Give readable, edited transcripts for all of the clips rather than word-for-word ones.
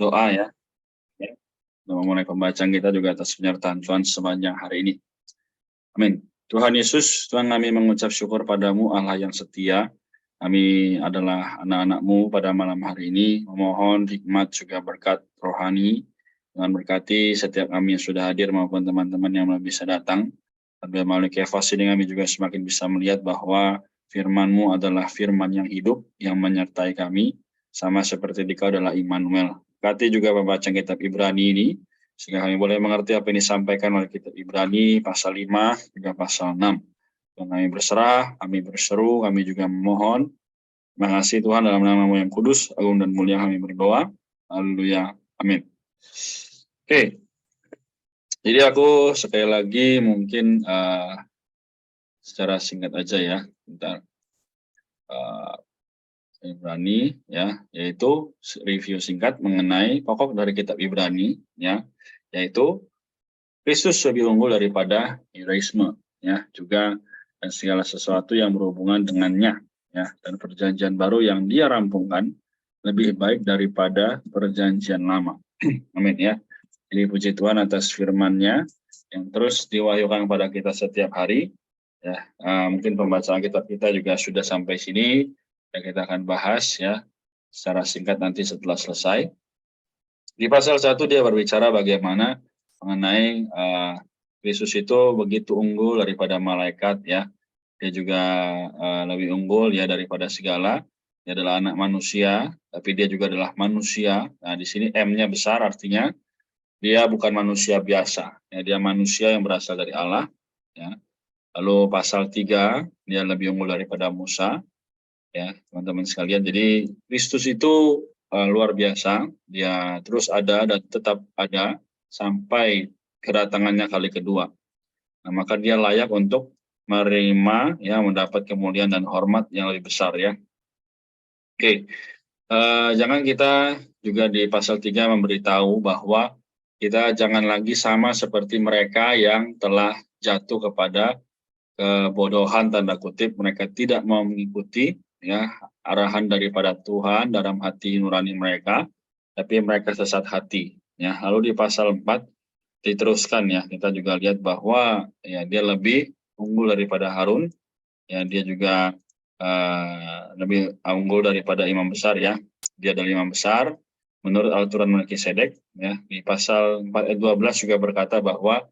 doa ya. Kita memulai pembacaan kita juga atas penyertaan Tuhan sepanjang hari ini. Amin. Tuhan Yesus, Tuhan kami mengucap syukur padamu Allah yang setia. Kami adalah anak-anak-Mu pada malam hari ini. Memohon hikmat juga berkat rohani. Tuhan berkati setiap kami yang sudah hadir maupun teman-teman yang belum bisa datang. Dan melalui kefas ini kami juga semakin bisa melihat bahwa firman-Mu adalah firman yang hidup, yang menyertai kami. Sama seperti Dikau adalah Immanuel. Berkati juga pembacaan kitab Ibrani ini, sehingga kami boleh mengerti apa yang disampaikan oleh kitab Ibrani pasal 5 hingga pasal 6. Dan kami berserah, kami berseru, kami juga memohon. Terima kasih Tuhan dalam nama-Mu yang kudus, agung dan mulia kami berdoa. Haleluya. Amin. Oke. Jadi aku sekali lagi mungkin secara singkat aja ya. Bentar. Ibrani ya, yaitu review singkat mengenai pokok dari kitab Ibrani ya, yaitu Kristus lebih unggul daripada Yudaisme ya, juga dan segala sesuatu yang berhubungan dengannya ya, dan perjanjian baru yang dia rampungkan lebih baik daripada perjanjian lama. Amin ya. Jadi puji Tuhan atas firman-Nya yang terus diwahyukan kepada kita setiap hari ya. Mungkin pembacaan kitab kita juga sudah sampai sini. Dan kita akan bahas ya secara singkat nanti setelah selesai. Di pasal 1 dia berbicara bagaimana mengenai Kristus itu begitu unggul daripada malaikat ya. Dia juga lebih unggul ya daripada segala. Dia adalah anak manusia, tapi dia juga adalah manusia. Nah, di sini M-nya besar artinya dia bukan manusia biasa. Ya, dia manusia yang berasal dari Allah ya. Lalu pasal 3 dia lebih unggul daripada Musa. Ya, teman-teman sekalian. Jadi Kristus itu luar biasa, dia terus ada dan tetap ada sampai kedatangannya kali kedua. Nah, maka dia layak untuk menerima ya, mendapat kemuliaan dan hormat yang lebih besar ya. Oke. Jangan kita juga di pasal 3 memberitahu bahwa kita jangan lagi sama seperti mereka yang telah jatuh kepada kebodohan tanda kutip, mereka tidak mau mengikuti ya arahan daripada Tuhan dalam hati nurani mereka, tapi mereka sesat hati ya. Lalu di pasal 4 diteruskan ya, kita juga lihat bahwa ya dia lebih unggul daripada Harun ya, dia juga lebih unggul daripada imam besar ya. Dia adalah imam besar menurut aturan Melkisedek ya. Di pasal 4 ayat 12 juga berkata bahwa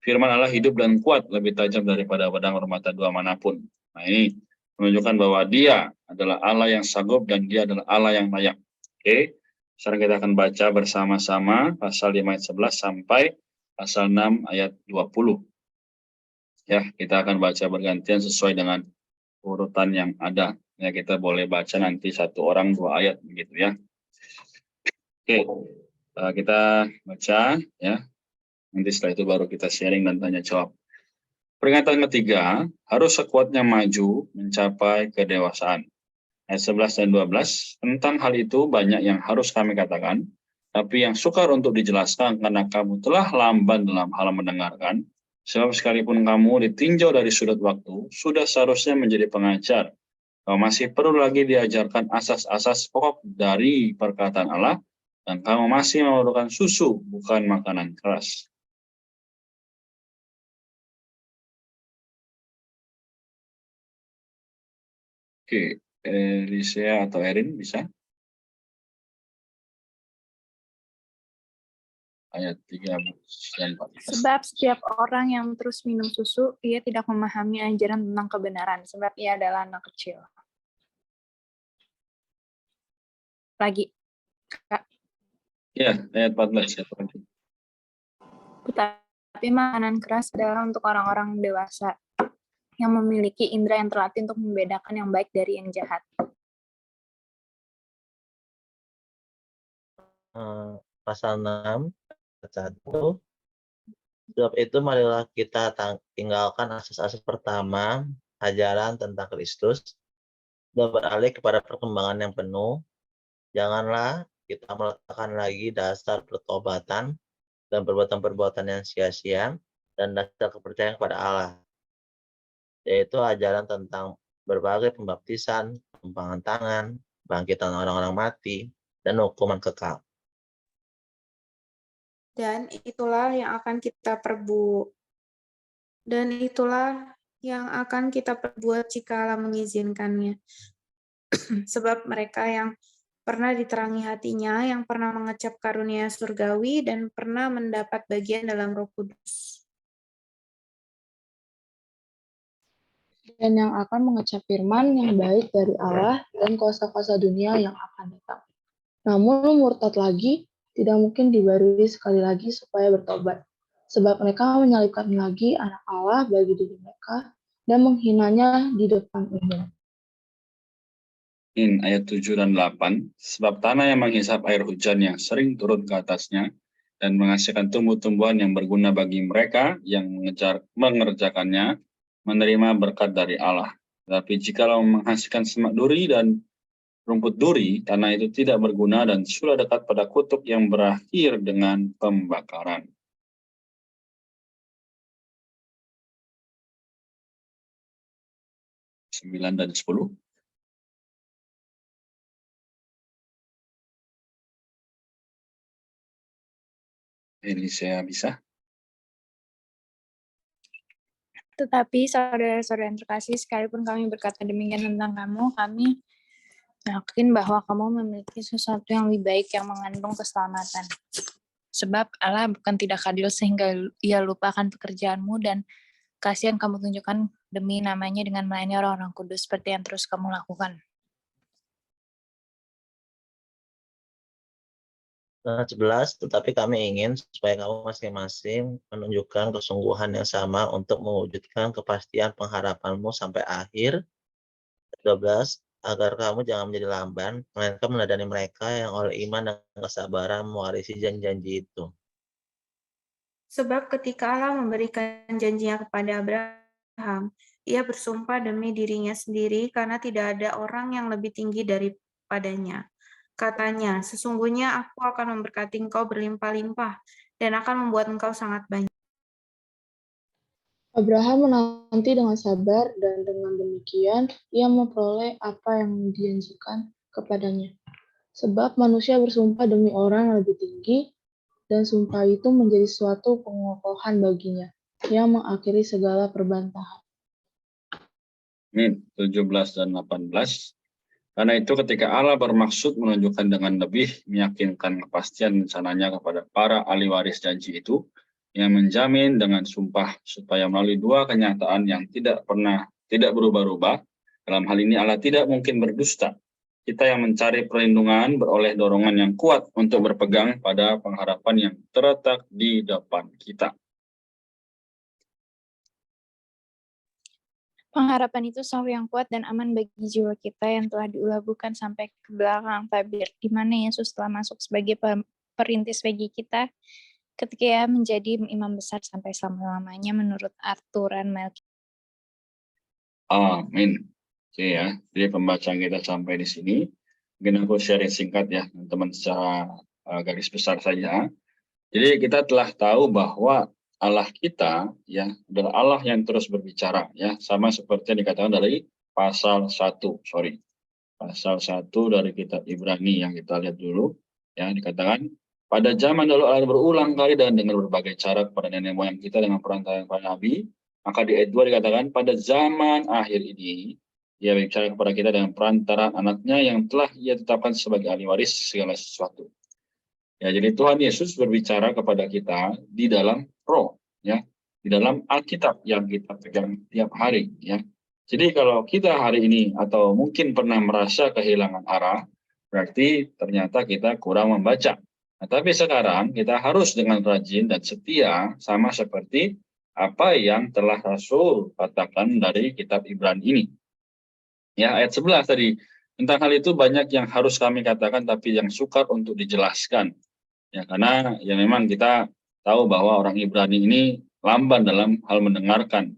firman Allah hidup dan kuat, lebih tajam daripada pedang bermata dua manapun. Nah, ini menunjukkan bahwa dia adalah Allah yang sanggup dan dia adalah Allah yang layak. Oke, sekarang kita akan baca bersama-sama pasal 5 ayat 11 sampai pasal 6 ayat 20. Ya, kita akan baca bergantian sesuai dengan urutan yang ada. Ya, kita boleh baca nanti satu orang 2 ayat begitu ya. Oke, kita baca ya. Nanti setelah itu baru kita sharing dan tanya jawab. Peringatan ketiga, harus sekuatnya maju mencapai kedewasaan. Ayat 11 dan 12, tentang hal itu banyak yang harus kami katakan, tapi yang sukar untuk dijelaskan karena kamu telah lamban dalam hal mendengarkan, sebab sekalipun kamu ditinjau dari sudut waktu, sudah seharusnya menjadi pengajar. Kamu masih perlu lagi diajarkan asas-asas pokok dari perkataan Allah, dan kamu masih memerlukan susu, bukan makanan keras. Oke, Elisa atau Erin bisa? Ayat 13 dan 14. Sebab setiap orang yang terus minum susu, ia tidak memahami ajaran tentang kebenaran, sebab ia adalah anak kecil. Lagi, Kak. Ya, ayat 14. Tetapi makanan keras adalah untuk orang-orang dewasa, yang memiliki indera yang terlatih untuk membedakan yang baik dari yang jahat. Pasal 6, 1. Sebab itu marilah kita tinggalkan asas-asas pertama, ajaran tentang Kristus, dan beralih kepada perkembangan yang penuh. Janganlah kita meletakkan lagi dasar pertobatan dan perbuatan-perbuatan yang sia-sia, dan dasar kepercayaan kepada Allah, yaitu ajaran tentang berbagai pembaptisan, tumpangan tangan, bangkitan orang-orang mati, dan hukuman kekal. Dan itulah yang akan kita perbuat. Dan itulah yang akan kita perbuat jika Allah mengizinkannya. Sebab mereka yang pernah diterangi hatinya, yang pernah mengecap karunia surgawi, dan pernah mendapat bagian dalam Roh Kudus. Dan yang akan mengecap firman yang baik dari Allah dan kuasa-kuasa dunia yang akan datang. Namun murtad lagi tidak mungkin dibarui sekali lagi supaya bertobat. Sebab mereka menyalibkan lagi anak Allah bagi diri mereka dan menghinanya di depan umum. In ayat 7 dan 8, sebab tanah yang menghisap air hujan yang sering turun ke atasnya dan menghasilkan tumbuh-tumbuhan yang berguna bagi mereka yang mengerjakannya, menerima berkat dari Allah. Tetapi jikalau menghasilkan semak duri dan rumput duri, tanah itu tidak berguna dan sudah dekat pada kutuk yang berakhir dengan pembakaran. Sembilan dan 10. Ini saya bisa. Tetapi saudara-saudara yang terkasih, sekalipun kami berkata demikian tentang kamu, kami yakin bahwa kamu memiliki sesuatu yang lebih baik yang mengandung keselamatan. Sebab Allah bukan tidak adil sehingga ia lupakan pekerjaanmu dan kasih yang kamu tunjukkan demi namanya dengan melayani orang-orang kudus seperti yang terus kamu lakukan. Ayat 11, tetapi kami ingin supaya kamu masing-masing menunjukkan kesungguhan yang sama untuk mewujudkan kepastian pengharapanmu sampai akhir. 12, agar kamu jangan menjadi lamban, melainkan meneladani mereka yang oleh iman dan kesabaran mewarisi janji-janji itu. Sebab ketika Allah memberikan janjinya kepada Abraham, ia bersumpah demi dirinya sendiri karena tidak ada orang yang lebih tinggi daripadanya. Katanya, sesungguhnya aku akan memberkati engkau berlimpah-limpah dan akan membuat engkau sangat banyak. Abraham menanti dengan sabar dan dengan demikian ia memperoleh apa yang dijanjikan kepadanya. Sebab manusia bersumpah demi orang yang lebih tinggi dan sumpah itu menjadi suatu pengokohan baginya yang mengakhiri segala perbantahan. 17 dan 18. Karena itu ketika Allah bermaksud menunjukkan dengan lebih meyakinkan kepastian rencananya kepada para ahli waris janji itu, yang menjamin dengan sumpah supaya melalui dua kenyataan yang tidak berubah-ubah, dalam hal ini Allah tidak mungkin berdusta. Kita yang mencari perlindungan beroleh dorongan yang kuat untuk berpegang pada pengharapan yang terletak di depan kita. Pengharapan itu selalu yang kuat dan aman bagi jiwa kita yang telah diulabuhkan sampai ke belakang tabir, di mana Yesus telah masuk sebagai perintis bagi kita ketika ia menjadi imam besar sampai selama-lamanya menurut aturan Melkisedek. Amin. Oke ya, jadi pembacaan kita sampai di sini. Mungkin aku sharing singkat ya, teman-teman, secara garis besar saja. Jadi kita telah tahu bahwa Allah kita ya adalah Allah yang terus berbicara ya, sama seperti yang dikatakan dari pasal 1 dari kitab Ibrani yang kita lihat dulu ya, dikatakan pada zaman dulu Allah berulang kali dan dengan berbagai cara kepada nenek moyang kita dengan perantaraan para nabi, maka di ayat 2 dikatakan pada zaman akhir ini ia berbicara kepada kita dengan perantaraan anaknya yang telah ia tetapkan sebagai ahli waris segala sesuatu. Ya, jadi Tuhan Yesus berbicara kepada kita di dalam Roh, ya, di dalam Alkitab yang kita pegang tiap hari, ya. Jadi kalau kita hari ini atau mungkin pernah merasa kehilangan arah, berarti ternyata kita kurang membaca. Nah, tapi sekarang kita harus dengan rajin dan setia sama seperti apa yang telah Rasul katakan dari kitab Ibrani ini. Ya, ayat 11 tadi. Tentang hal itu banyak yang harus kami katakan tapi yang sukar untuk dijelaskan. Ya, karena ya memang kita tahu bahwa orang Ibrani ini lamban dalam hal mendengarkan.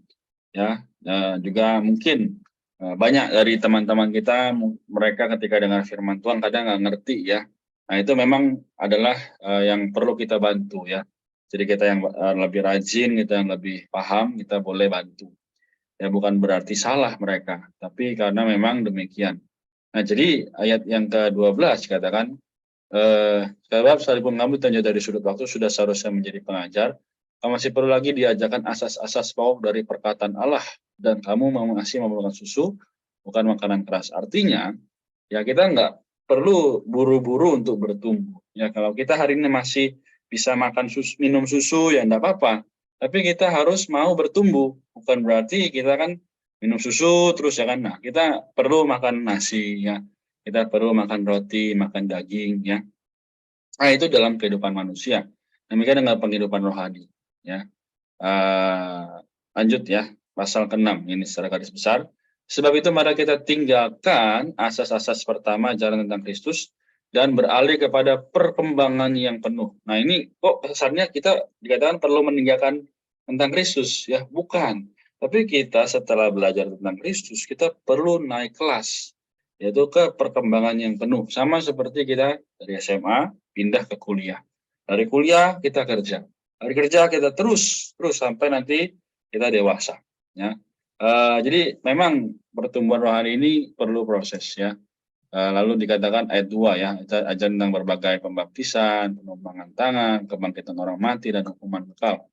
Ya, juga mungkin banyak dari teman-teman kita, mereka ketika dengar firman Tuhan kadang nggak ngerti ya. Nah, itu memang adalah yang perlu kita bantu ya. Jadi kita yang lebih rajin, kita yang lebih paham, kita boleh bantu. Ya, bukan berarti salah mereka, tapi karena memang demikian. Nah, jadi ayat yang ke-12 katakan, Sebab sekalipun kamu ditinjau dari sudut waktu sudah seharusnya menjadi pengajar, kamu masih perlu lagi diajarkan asas-asas pokok dari perkataan Allah, dan kamu masih memerlukan susu, bukan makanan keras. Artinya, ya kita nggak perlu buru-buru untuk bertumbuh. Ya kalau kita hari ini masih bisa makan susu, minum susu, ya enggak apa-apa. Tapi kita harus mau bertumbuh. Bukan berarti kita kan minum susu terus ya kan. Nah, kita perlu makan nasi ya. Kita perlu makan roti, makan daging ya. Nah, itu dalam kehidupan manusia. Demikian dengan penghidupan rohani ya. Lanjut ya, pasal ke-6 ini secara garis besar. Sebab itu mari kita tinggalkan asas-asas pertama ajaran tentang Kristus dan beralih kepada perkembangan yang penuh. Nah ini kok kesannya kita dikatakan perlu meninggalkan tentang Kristus ya, bukan. Tapi kita setelah belajar tentang Kristus, kita perlu naik kelas, yaitu ke perkembangan yang penuh. Sama seperti kita dari SMA pindah ke kuliah. Dari kuliah kita kerja. Dari kerja kita terus sampai nanti kita dewasa ya. Jadi memang pertumbuhan rohani ini perlu proses ya. Lalu dikatakan ayat 2 ya, ajaran tentang berbagai pembaptisan, penumpangan tangan, kebangkitan orang mati, dan hukuman kekal.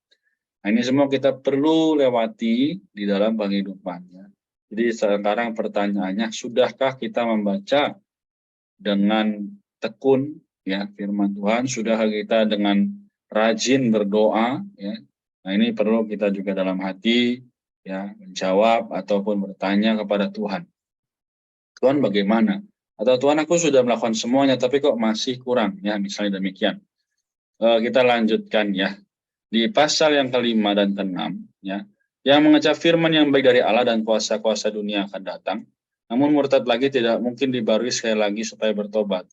Nah, ini semua kita perlu lewati di dalam kehidupannya. Jadi sekarang pertanyaannya, sudahkah kita membaca dengan tekun ya firman Tuhan? Sudahkah kita dengan rajin berdoa ya? Nah, ini perlu kita juga dalam hati ya menjawab ataupun bertanya kepada Tuhan. Tuhan bagaimana? Atau Tuhan aku sudah melakukan semuanya tapi kok masih kurang ya, misalnya demikian. Kita lanjutkan ya. Di pasal yang ke-5 dan ke-6 ya, yang mengecap firman yang baik dari Allah dan kuasa-kuasa dunia akan datang, namun murtad lagi tidak mungkin dibarui sekali lagi supaya bertobat.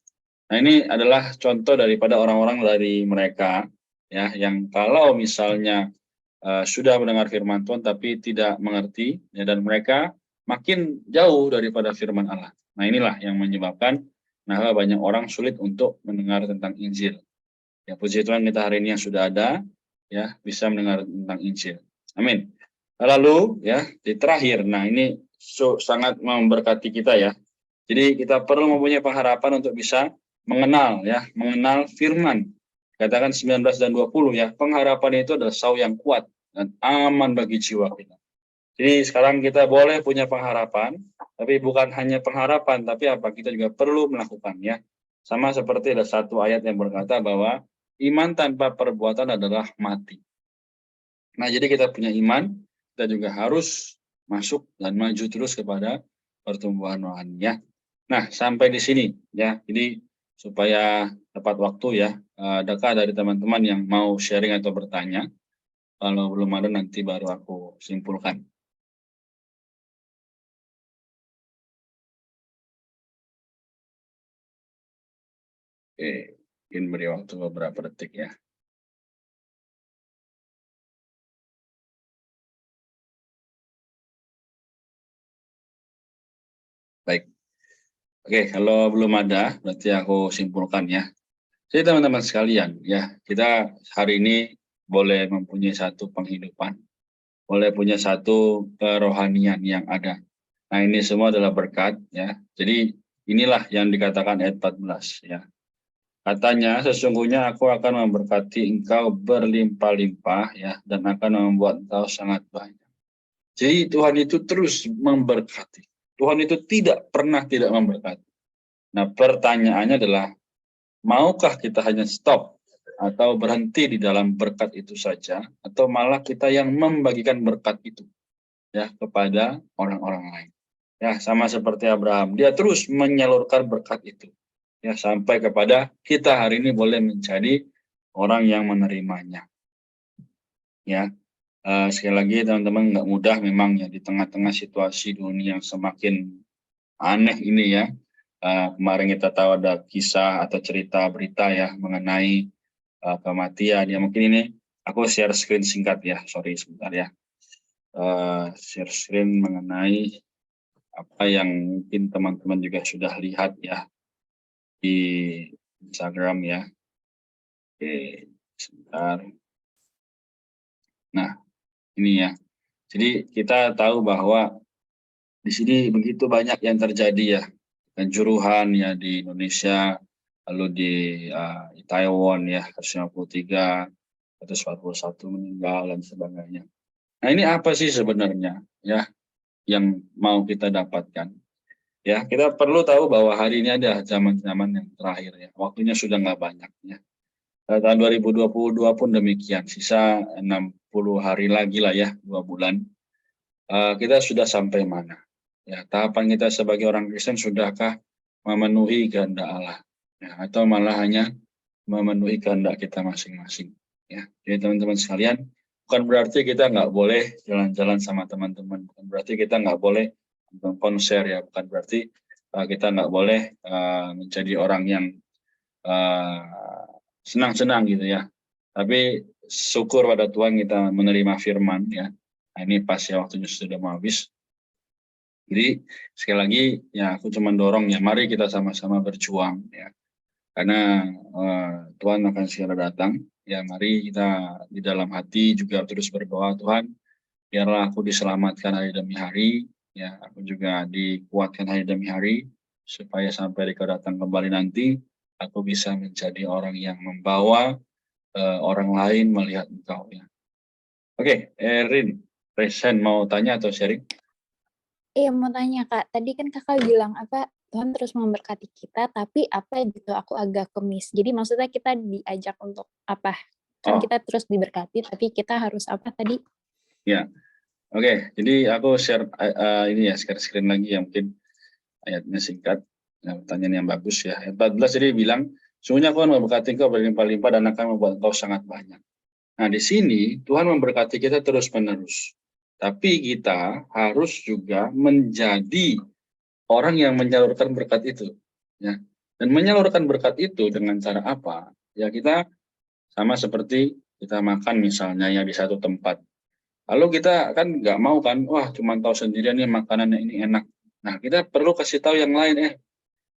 Nah, ini adalah contoh daripada orang-orang dari mereka ya yang kalau misalnya sudah mendengar firman Tuhan tapi tidak mengerti ya, dan mereka makin jauh daripada firman Allah. Nah, inilah yang menyebabkan banyak orang sulit untuk mendengar tentang Injil. Ya, puji Tuhan kita hari ini yang sudah ada ya bisa mendengar tentang Injil. Amin. Lalu ya di terakhir, nah ini sangat memberkati kita ya. Jadi kita perlu mempunyai pengharapan untuk bisa mengenal firman. Katakan 19 dan 20 ya, pengharapan itu adalah sau yang kuat dan aman bagi jiwa kita. Jadi sekarang kita boleh punya pengharapan, tapi bukan hanya pengharapan, tapi apa, kita juga perlu melakukannya. Sama seperti ada satu ayat yang berkata bahwa iman tanpa perbuatan adalah mati. Nah, jadi kita punya iman, kita juga harus masuk dan maju terus kepada pertumbuhan rohani ya. Nah, sampai di sini ya. Jadi supaya tepat waktu ya, adakah dari teman-teman yang mau sharing atau bertanya? Kalau belum ada nanti baru aku simpulkan. Oke, mungkin beri waktu beberapa detik ya. Baik. Oke, kalau belum ada, berarti aku simpulkan ya. Jadi teman-teman sekalian, ya kita hari ini boleh mempunyai satu penghidupan, boleh punya satu kerohanian yang ada. Nah, ini semua adalah berkat ya. Jadi inilah yang dikatakan ayat 14 ya. Katanya, sesungguhnya aku akan memberkati engkau berlimpah-limpah ya, dan akan membuat engkau sangat banyak. Jadi Tuhan itu terus memberkati. Tuhan itu tidak pernah tidak memberkati. Nah, pertanyaannya adalah, maukah kita hanya stop atau berhenti di dalam berkat itu saja, atau malah kita yang membagikan berkat itu ya kepada orang-orang lain. Ya, sama seperti Abraham, dia terus menyalurkan berkat itu ya sampai kepada kita hari ini boleh menjadi orang yang menerimanya. Ya, sekali lagi teman-teman, nggak mudah memang ya di tengah-tengah situasi dunia yang semakin aneh ini ya. Kemarin kita tahu ada kisah atau cerita berita ya mengenai kematian. Ya mungkin ini aku share screen singkat ya, sorry sebentar ya. Share screen mengenai apa yang mungkin teman-teman juga sudah lihat ya di Instagram ya. Oke, sebentar. Nah, ini ya. Jadi kita tahu bahwa di sini begitu banyak yang terjadi ya, kanjuruhan ya di Indonesia, lalu di Itaewon ya 153, 141 meninggal dan sebagainya. Nah, ini apa sih sebenarnya ya yang mau kita dapatkan? Ya, kita perlu tahu bahwa hari ini ada zaman-zaman yang terakhir ya. Waktunya sudah nggak banyak ya. Tahun 2022 pun demikian, sisa 60 hari lagi lah ya, 2 bulan. Kita sudah sampai mana? Ya, tahapan kita sebagai orang Kristen sudahkah memenuhi kehendak Allah? Ya, atau malah hanya memenuhi kehendak kita masing-masing? Ya, jadi teman-teman sekalian, bukan berarti kita nggak boleh jalan-jalan sama teman-teman, bukan berarti kita nggak boleh nonton konser ya, bukan berarti kita nggak boleh menjadi orang yang senang-senang gitu ya. Tapi syukur pada Tuhan kita menerima firman ya. Nah, ini pas ya waktunya sudah mau habis. Jadi sekali lagi ya aku cuma dorong ya, mari kita sama-sama berjuang ya. Karena Tuhan akan segera datang. Ya mari kita di dalam hati juga terus berdoa, Tuhan biarlah aku diselamatkan hari demi hari, ya aku juga dikuatkan hari demi hari, supaya sampai Engkau datang kembali nanti, aku bisa menjadi orang yang membawa orang lain melihat Engkau ya. Oke, Erin, Resen mau tanya atau sharing? Iya, mau tanya Kak, tadi kan Kakak bilang apa, Tuhan terus memberkati kita, tapi apa gitu, aku agak kemis. Jadi maksudnya kita diajak untuk apa? Kan kita terus diberkati, tapi kita harus apa tadi? Ya, oke. Jadi aku share ini ya, share screen lagi ya, mungkin ayatnya singkat. Nah, pertanyaan yang bagus ya. Ayat 14 jadi bilang, sungguhnya Tuhan memberkati engkau berlimpah-limpah dan akan membuat engkau sangat banyak. Nah, di sini Tuhan memberkati kita terus-menerus. Tapi kita harus juga menjadi orang yang menyalurkan berkat itu. Ya. Dan menyalurkan berkat itu dengan cara apa? Ya kita sama seperti kita makan misalnya ya di satu tempat. Lalu kita kan nggak mau kan, wah cuma tahu sendirian nih makanannya ini enak. Nah, kita perlu kasih tahu yang lain,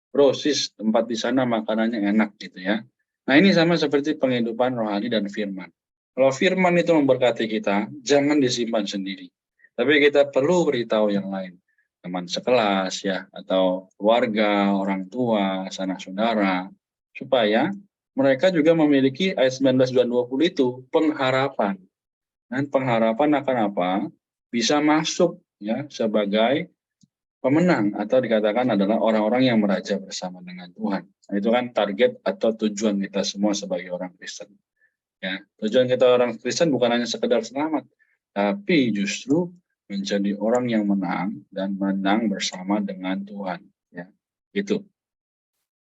bro, sis, tempat di sana makanannya enak gitu ya. Nah, ini sama seperti penghidupan rohani dan firman. Kalau firman itu memberkati kita, jangan disimpan sendiri. Tapi kita perlu beritahu yang lain. Teman sekelas ya, atau keluarga, orang tua, sanak saudara, supaya mereka juga memiliki ayat 19 dan 20 itu pengharapan. Dan pengharapan akan apa? Bisa masuk ya sebagai pemenang atau dikatakan adalah orang-orang yang meraja bersama dengan Tuhan. Nah, itu kan target atau tujuan kita semua sebagai orang Kristen. Ya, tujuan kita orang Kristen bukan hanya sekedar selamat, tapi justru menjadi orang yang menang dan menang bersama dengan Tuhan. Ya, gitu.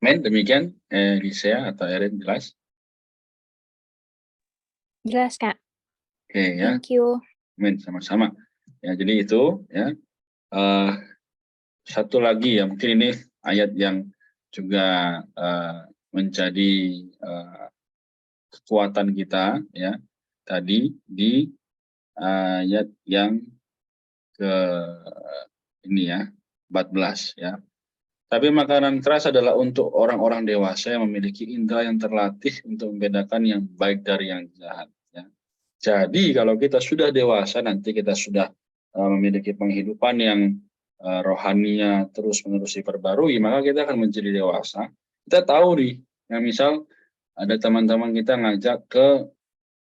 Men, demikian Lisea atau Erin jelas? Jelas Kak. Oke ya. Thank you. Men, sama-sama. Ya, jadi itu ya. Satu lagi ya, mungkin ini ayat yang juga menjadi kekuatan kita ya tadi di ayat yang ke ini ya 14 ya. Tapi makanan keras adalah untuk orang-orang dewasa yang memiliki indera yang terlatih untuk membedakan yang baik dari yang jahat ya. Jadi kalau kita sudah dewasa, nanti kita sudah memiliki penghidupan yang rohaninya terus-menerus diperbarui, maka kita akan menjadi dewasa. Kita tahu nih, yang misal ada teman-teman kita ngajak ke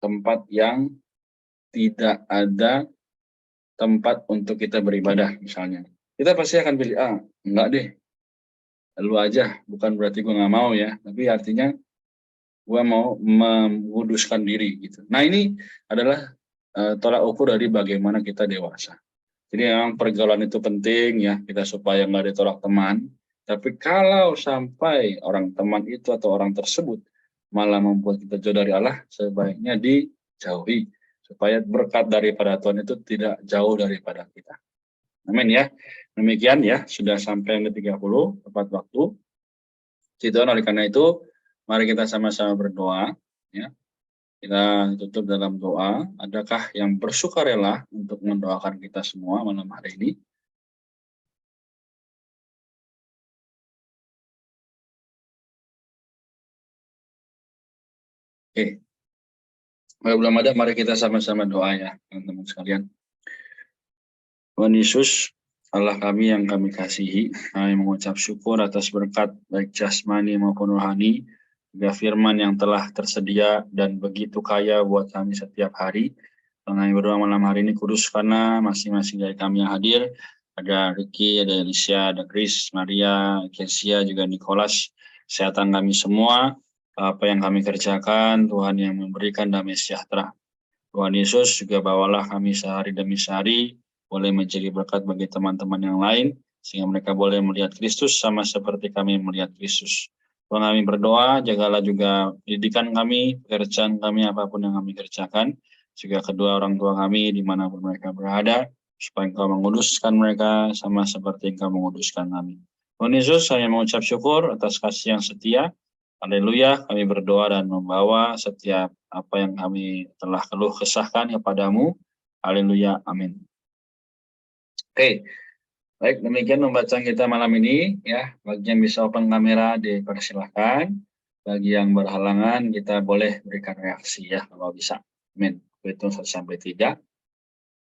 tempat yang tidak ada tempat untuk kita beribadah misalnya. Kita pasti akan pilih, enggak deh, lu aja, bukan berarti gue nggak mau ya, tapi artinya gue mau menguduskan diri gitu. Nah, ini adalah tolak ukur dari bagaimana kita dewasa. Jadi memang pergaulan itu penting ya, kita supaya nggak ditolak teman. Tapi kalau sampai orang teman itu atau orang tersebut malah membuat kita jauh dari Allah, sebaiknya dijauhi. Supaya berkat daripada Tuhan itu tidak jauh daripada kita. Amin ya. Demikian ya, sudah sampai yang ke-30, tepat waktu. Tuhan, oleh karena itu, mari kita sama-sama berdoa. Ya. Kita tutup dalam doa. Adakah yang bersukarela untuk mendoakan kita semua malam hari ini? Oke. Kalau belum ada, mari kita sama-sama doa ya, teman-teman sekalian. Tuhan Yesus, Allah kami yang kami kasihi, kami mengucap syukur atas berkat baik jasmani maupun rohani, juga firman yang telah tersedia dan begitu kaya buat kami setiap hari. Kami berdoa malam hari ini kuduskanlah masing-masing dari kami yang hadir. Ada Ricky, ada Alicia, ada Chris, Maria, Kesia, juga Nicholas. Kesehatan kami semua, apa yang kami kerjakan, Tuhan yang memberikan damai sejahtera. Tuhan Yesus juga bawalah kami sehari demi sehari, boleh menjadi berkat bagi teman-teman yang lain, sehingga mereka boleh melihat Kristus sama seperti kami melihat Kristus. Tuhan kami berdoa, jagalah juga pendidikan kami, pekerjaan kami, apapun yang kami kerjakan, juga kedua orang tua kami dimanapun mereka berada, supaya Engkau menguduskan mereka sama seperti Engkau menguduskan kami. Tuhan Yesus, saya mengucap syukur atas kasih yang setia. Haleluya, kami berdoa dan membawa setiap apa yang kami telah keluh kesahkan kepadamu. Haleluya, amin. Oke, baik, demikian pembacaan kita malam ini. Ya, bagi yang bisa open kamera dipersilahkan. Bagi yang berhalangan kita boleh berikan reaksi ya kalau bisa. Amin. Hitung 1 sampai 3.